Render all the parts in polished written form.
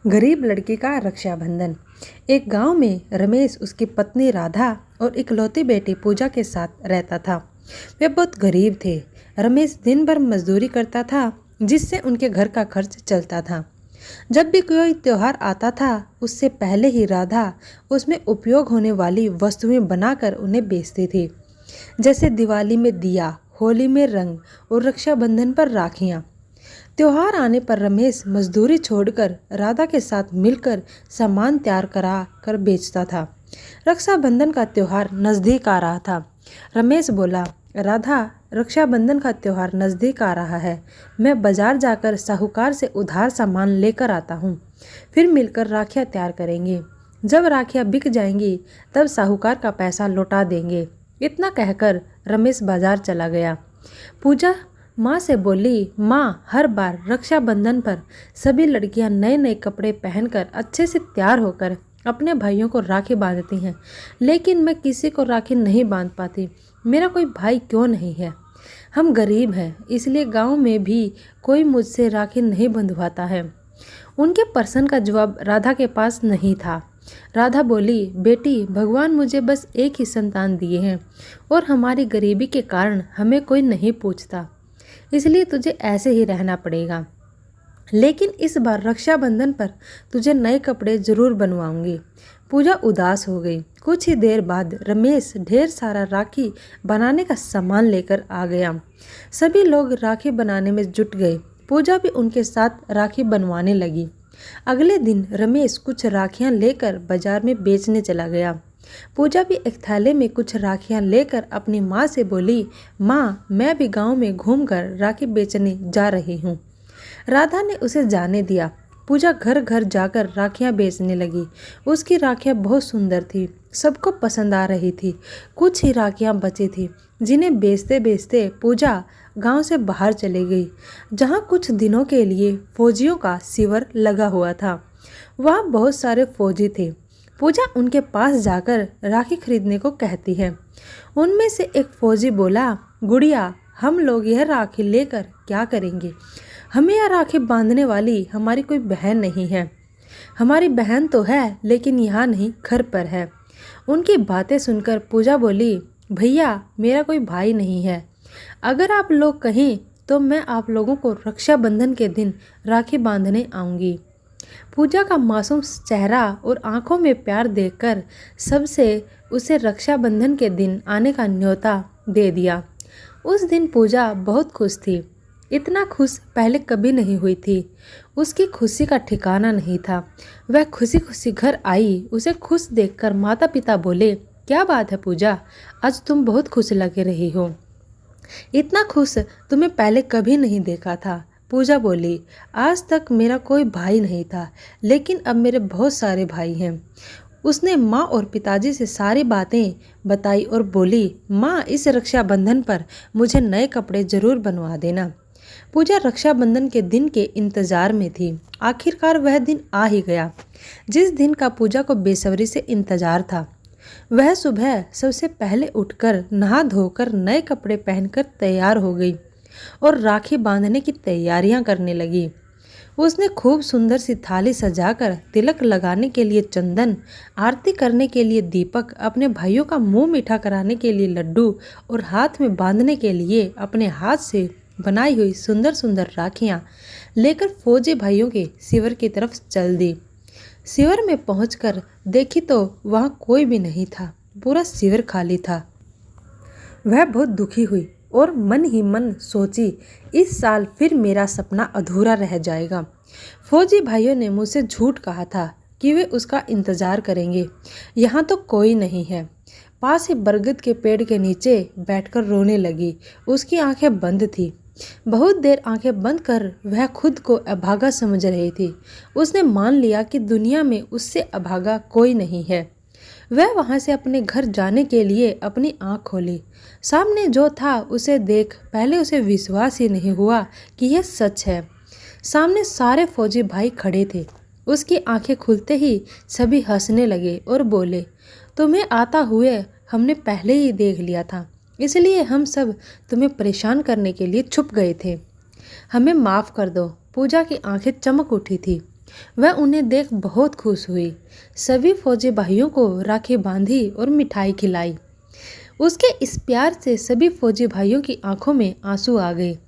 गरीब लड़की का रक्षाबंधन। एक गांव में रमेश, उसकी पत्नी राधा और इकलौती बेटी पूजा के साथ रहता था। वे बहुत गरीब थे। रमेश दिन भर मजदूरी करता था, जिससे उनके घर का खर्च चलता था। जब भी कोई त्योहार आता था, उससे पहले ही राधा उसमें उपयोग होने वाली वस्तुएं बनाकर उन्हें बेचती थी, जैसे दिवाली में दिया, होली में रंग और रक्षाबंधन पर राखियाँ। त्योहार आने पर रमेश मजदूरी छोड़कर राधा के साथ मिलकर सामान तैयार करा कर बेचता था। रक्षाबंधन का त्योहार नज़दीक आ रहा था। रमेश बोला, राधा, रक्षाबंधन का त्योहार नज़दीक आ रहा है। मैं बाजार जाकर साहूकार से उधार सामान लेकर आता हूँ। फिर मिलकर राखियाँ तैयार करेंगे। जब राखियाँ बिक जाएंगी तब साहूकार का पैसा लौटा देंगे। इतना कहकर रमेश बाजार चला गया। पूजा माँ से बोली, माँ, हर बार रक्षाबंधन पर सभी लड़कियाँ नए नए कपड़े पहनकर अच्छे से तैयार होकर अपने भाइयों को राखी बांधती हैं, लेकिन मैं किसी को राखी नहीं बांध पाती। मेरा कोई भाई क्यों नहीं है? हम गरीब हैं, इसलिए गांव में भी कोई मुझसे राखी नहीं बंधवाता है। उनके प्रश्न का जवाब राधा के पास नहीं था। राधा बोली, बेटी, भगवान मुझे बस एक ही संतान दिए हैं और हमारी गरीबी के कारण हमें कोई नहीं पूछता, इसलिए तुझे ऐसे ही रहना पड़ेगा। लेकिन इस बार रक्षाबंधन पर तुझे नए कपड़े जरूर बनवाऊंगी। पूजा उदास हो गई। कुछ ही देर बाद रमेश ढेर सारा राखी बनाने का सामान लेकर आ गया। सभी लोग राखी बनाने में जुट गए। पूजा भी उनके साथ राखी बनवाने लगी। अगले दिन रमेश कुछ राखियां लेकर बाजार में बेचने चला गया। पूजा भी एक थैले में कुछ राखियां लेकर अपनी माँ से बोली, माँ, मैं भी गांव में घूमकर राखी बेचने जा रही हूँ। राधा ने उसे जाने दिया। पूजा घर घर जाकर राखियां बेचने लगी। उसकी राखियां बहुत सुंदर थी, सबको पसंद आ रही थी। कुछ ही राखियां बची थी, जिन्हें बेचते बेचते पूजा गांव से बाहर चली गई, जहां कुछ दिनों के लिए फौजियों का शिविर लगा हुआ था। वहाँ बहुत सारे फौजी थे। पूजा उनके पास जाकर राखी खरीदने को कहती है। उनमें से एक फौजी बोला, गुड़िया, हम लोग यह राखी लेकर क्या करेंगे? हमें यह राखी बांधने वाली हमारी कोई बहन नहीं है। हमारी बहन तो है, लेकिन यहाँ नहीं, घर पर है। उनकी बातें सुनकर पूजा बोली, भैया, मेरा कोई भाई नहीं है। अगर आप लोग कहें तो मैं आप लोगों को रक्षाबंधन के दिन राखी बांधने आऊँगी। पूजा का मासूम चेहरा और आंखों में प्यार देखकर सबसे उसे रक्षाबंधन के दिन आने का न्योता दे दिया। उस दिन पूजा बहुत खुश थी। इतना खुश पहले कभी नहीं हुई थी। उसकी खुशी का ठिकाना नहीं था। वह खुशी खुशी घर आई। उसे खुश देखकर माता पिता बोले, क्या बात है पूजा, आज तुम बहुत खुश लग रही हो। इतना खुश तुम्हें पहले कभी नहीं देखा था। पूजा बोली, आज तक मेरा कोई भाई नहीं था, लेकिन अब मेरे बहुत सारे भाई हैं। उसने माँ और पिताजी से सारी बातें बताई और बोली, माँ, इस रक्षाबंधन पर मुझे नए कपड़े जरूर बनवा देना। पूजा रक्षाबंधन के दिन के इंतजार में थी। आखिरकार वह दिन आ ही गया, जिस दिन का पूजा को बेसब्री से इंतजार था। वह सुबह सबसे पहले उठकर नहा धोकर नए कपड़े पहनकर तैयार हो गई और राखी बांधने की तैयारियां करने लगी। उसने खूब सुंदर सी थाली सजाकर, तिलक लगाने के लिए चंदन, आरती करने के लिए दीपक, अपने भाइयों का मुंह मीठा कराने के लिए लड्डू और हाथ में बांधने के लिए अपने हाथ से बनाई हुई सुंदर सुंदर राखियां लेकर फौजी भाइयों के शिविर की तरफ चल दी। शिविर में पहुंचकर देखी तो वहां कोई भी नहीं था। पूरा शिविर खाली था। वह बहुत दुखी हुई और मन ही मन सोची, इस साल फिर मेरा सपना अधूरा रह जाएगा। फौजी भाइयों ने मुझसे झूठ कहा था कि वे उसका इंतजार करेंगे। यहाँ तो कोई नहीं है। पास ही बरगद के पेड़ के नीचे बैठकर रोने लगी। उसकी आंखें बंद थी। बहुत देर आंखें बंद कर वह खुद को अभागा समझ रही थी। उसने मान लिया कि दुनिया में उससे अभागा कोई नहीं है। वह वहां से अपने घर जाने के लिए अपनी आंख खोली। सामने जो था उसे देख पहले उसे विश्वास ही नहीं हुआ कि यह सच है। सामने सारे फौजी भाई खड़े थे। उसकी आंखें खुलते ही सभी हंसने लगे और बोले, तुम्हें आता हुए हमने पहले ही देख लिया था, इसलिए हम सब तुम्हें परेशान करने के लिए छुप गए थे। हमें माफ़ कर दो। पूजा की आंखें चमक उठी थी। वह उन्हें देख बहुत खुश हुई। सभी फौजी भाइयों को राखी बांधी और मिठाई खिलाई। उसके इस प्यार से सभी फौजी भाइयों की आंखों में आंसू आ गए।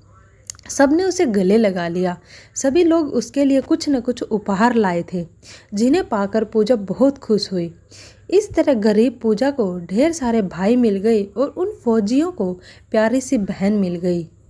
सबने उसे गले लगा लिया। सभी लोग उसके लिए कुछ न कुछ उपहार लाए थे, जिन्हें पाकर पूजा बहुत खुश हुई। इस तरह गरीब पूजा को ढेर सारे भाई मिल गए और उन फौजियों को प्यारी सी बहन मिल गई।